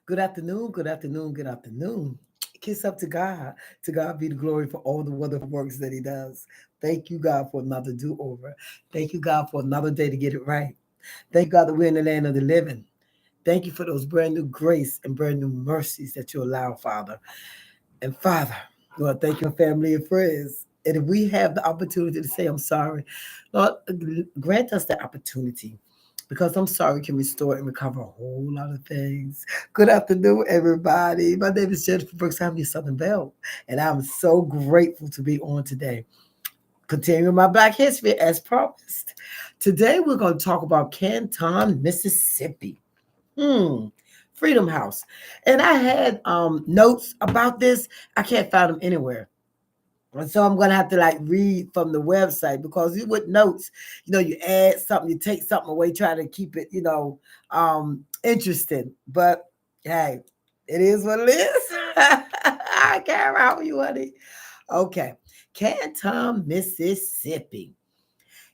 Good afternoon, good afternoon, good afternoon. Kiss up to God. To God be the glory for all the wonderful works that He does. Thank you, God, for another do over. Thank you, God, for another day to get it right. Thank you, God, that we're in the land of the living. Thank you for those brand new grace and brand new mercies that you allow, Father. And Father, Lord, thank you, family and friends. And if we have the opportunity to say, I'm sorry, Lord, grant us that opportunity because I'm sorry can restore and recover a whole lot of things. Good afternoon, everybody. My name is Jennifer Brooks. I'm your Southern Belle, and I'm so grateful to be on today. Continuing my Black history as promised. Today, we're going to talk about Canton, Mississippi. Hmm. Freedom House. And I had notes about this. I can't find them anywhere. And so I'm gonna have to like read from the website because you with notes, you add something, you take something away, try to keep it, interesting. But hey, it is what it is. I can't ride you, honey. Okay. Canton, Mississippi.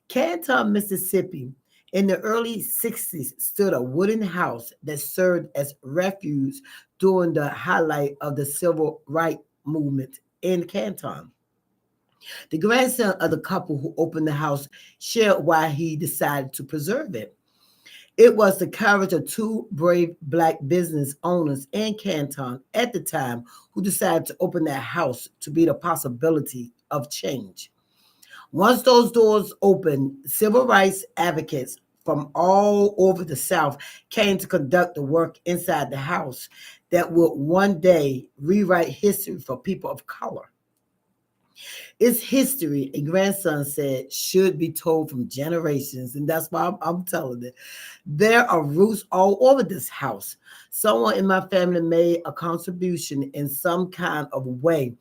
Canton, Mississippi. In the early 60s stood a wooden house that served as refuge during the highlight of the civil rights movement in Canton. The grandson of the couple who opened the house shared why he decided to preserve it. It was the courage of two brave black business owners in Canton at the time who decided to open that house to be the possibility of change. Once those doors opened, civil rights advocates from all over the South came to conduct the work inside the house that would one day rewrite history for people of color. It's history, a grandson said, should be told from generations. And that's why I'm telling it. There are roots all over this house. Someone in my family made a contribution in some kind of way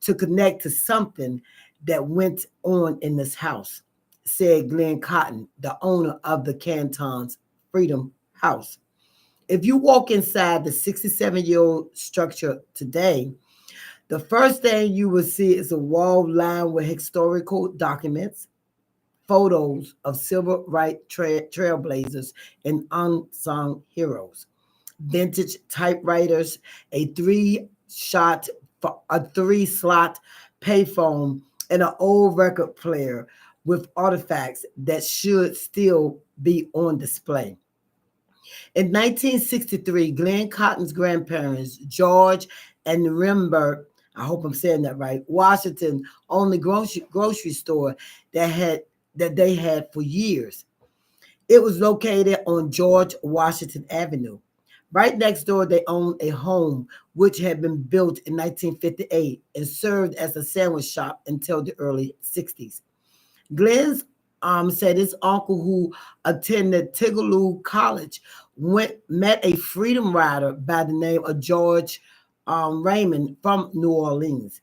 to connect to something that went on in this house, said Glenn Cotton, the owner of the Canton's Freedom House. If you walk inside the 67-year-old structure today, the first thing you will see is a wall lined with historical documents, photos of civil rights trailblazers and unsung heroes, vintage typewriters, a shot, a three-slot payphone, and an old record player with artifacts that should still be on display. In 1963, Glenn Cotton's grandparents, George and Rimbert, I hope I'm saying that right, Washington, owned the grocery store that had that they had for years. It was located on George Washington Avenue. Right next door, they owned a home which had been built in 1958 and served as a sandwich shop until the early 60s. Glenn's said his uncle who attended Tigaloo College met a freedom rider by the name of George Raymond from New Orleans.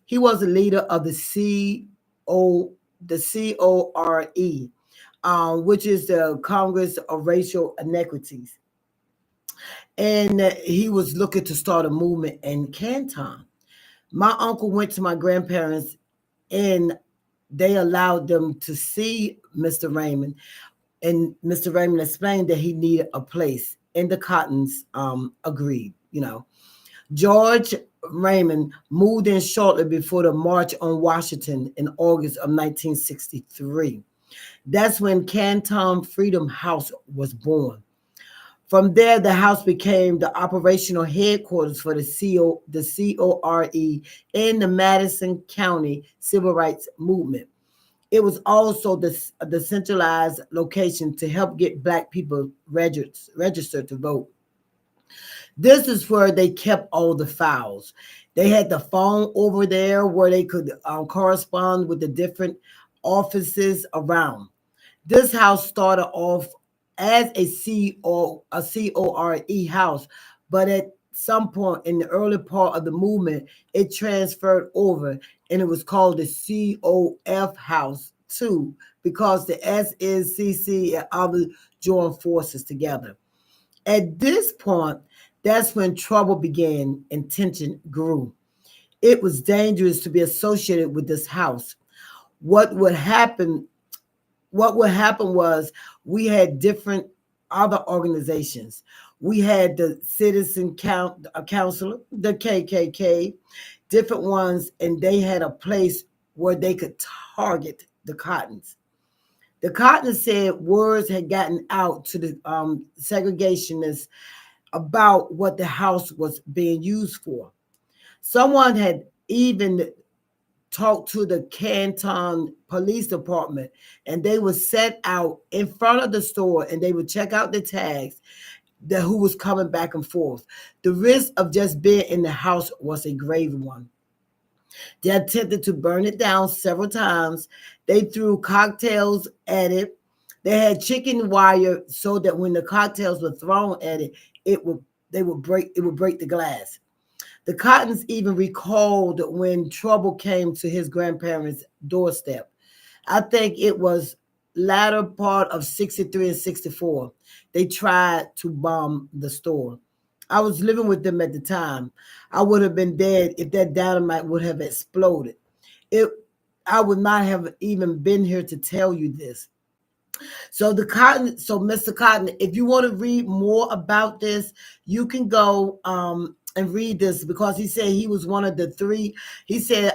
He was a leader of the CORE, which is the Congress of Racial Inequities, and he was looking to start a movement in Canton. My uncle went to my grandparents and they allowed them to see Mr. Raymond, and Mr. Raymond explained that he needed a place, and the Cottons agreed. George Raymond moved in shortly before the March on Washington in August of 1963. That's when Canton Freedom House was born. From there, the house became the operational headquarters for the CORE in the Madison County Civil Rights Movement. It was also the centralized location to help get Black people registered to vote. This is where they kept all the files. They had the phone over there where they could correspond with the different offices around. This house started off as a CORE house, but at some point in the early part of the movement, it transferred over and it was called the COF house too, because the SNCC and others joined forces together. At this point, that's when trouble began and tension grew. It was dangerous to be associated with this house. What would happen what would happen was we had different other organizations. We had the Citizen Council, the KKK, different ones, and they had a place where they could target the Cottons. The Cottons said words had gotten out to the segregationists about what the house was being used for. Someone had even talked to the Canton Police Department, and they would set out in front of the store and they would check out the tags that who was coming back and forth. The risk of just being in the house was a grave one. They attempted to burn it down several times. They threw cocktails at it. They had chicken wire so that when the cocktails were thrown at it, it would it would break the glass. The Cottons even recalled when trouble came to his grandparents' doorstep. I think it was latter part of 63 and 64. They tried to bomb the store. I was living with them at the time. I would have been dead if that dynamite would have exploded. It I would not have even been here to tell you this. So Mr. Cotton, if you want to read more about this, you can go and read this because he said he was one of the three. He said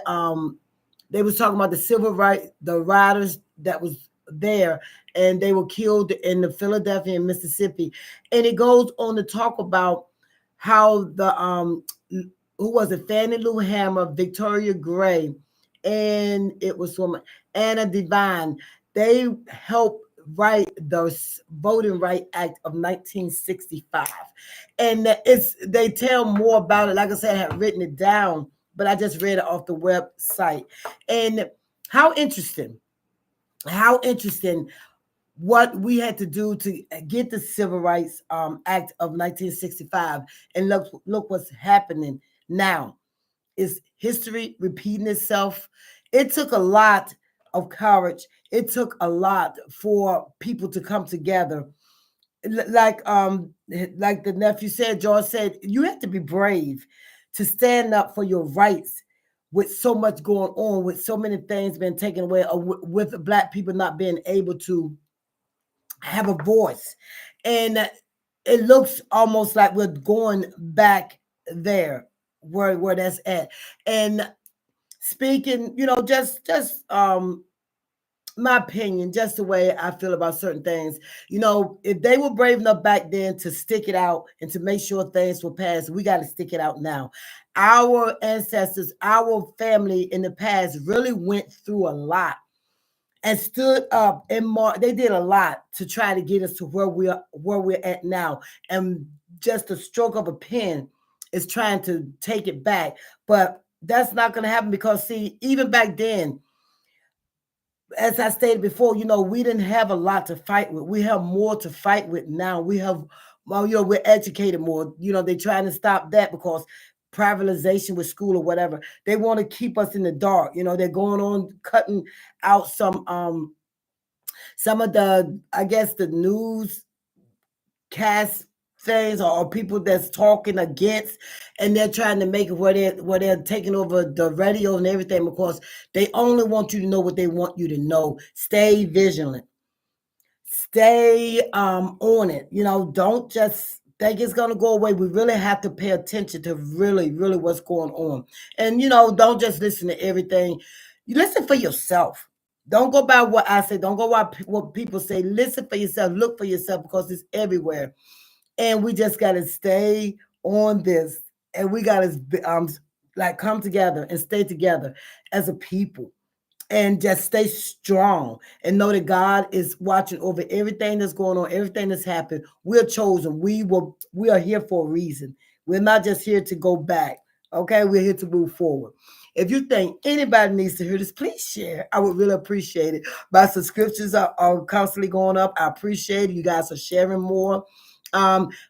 they was talking about the civil rights, the riders that was there, and they were killed in the Philadelphia and Mississippi. And it goes on to talk about how the who was it, Fannie Lou Hammer, Victoria Gray, and it was from Anna Devine. They helped write the Voting Right Act of 1965, and it's they tell more about it. Like I said, I have written it down, but I just read it off the website. And how interesting, how interesting what we had to do to get the Civil Rights Act of 1965, and look what's happening now. Is history repeating itself? It took a lot of courage. It took a lot for people to come together. Like the nephew said, George said, you have to be brave to stand up for your rights with so much going on, with so many things being taken away, or with black people not being able to have a voice. And it looks almost like we're going back there where that's at. And speaking, just my opinion, just the way I feel about certain things. If they were brave enough back then to stick it out and to make sure things were passed, we got to stick it out now. Our ancestors, our family in the past really went through a lot and stood up and they did a lot to try to get us to where we're at now. And just a stroke of a pen is trying to take it back. But that's not going to happen because, see, even back then, as I stated before, we didn't have a lot to fight with. We have more to fight with now. We have, well, we're educated more. They're trying to stop that because privatization with school or whatever. They want to keep us in the dark. They're going on cutting out some of the, I guess, the news cast things or people that's talking against, and they're trying to make it where they're taking over the radio and everything because they only want you to know what they want you to know. Stay vigilant. Stay on it. Don't just think it's gonna go away. We really have to pay attention to really, really what's going on. And don't just listen to everything. You listen for yourself. Don't go by what I say. Don't go by what people say. Listen for yourself. Look for yourself because it's everywhere. And we just gotta stay on this, and we gotta like come together and stay together as a people and just stay strong and know that God is watching over everything that's going on, everything that's happened. We're chosen. We are here for a reason. We're not just here to go back. Okay, we're here to move forward. If you think anybody needs to hear this, please share. I would really appreciate it. My subscriptions are constantly going up. I appreciate it. You guys are sharing more,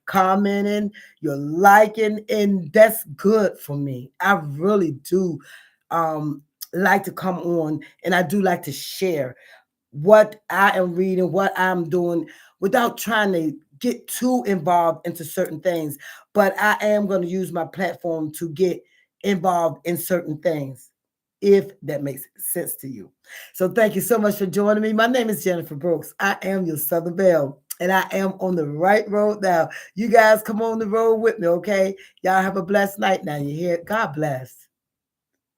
commenting, you're liking, and that's good for me. I really do. Like to come on, and I do like to share what I am reading, what I'm doing without trying to get too involved into certain things. But I am going to use my platform to get involved in certain things, if that makes sense to you. So thank you so much for joining me. My name is Jennifer Brooks. I am your Southern Belle. And I am on the right road now. You guys come on the road with me, okay? Y'all have a blessed night now. You hear? God bless.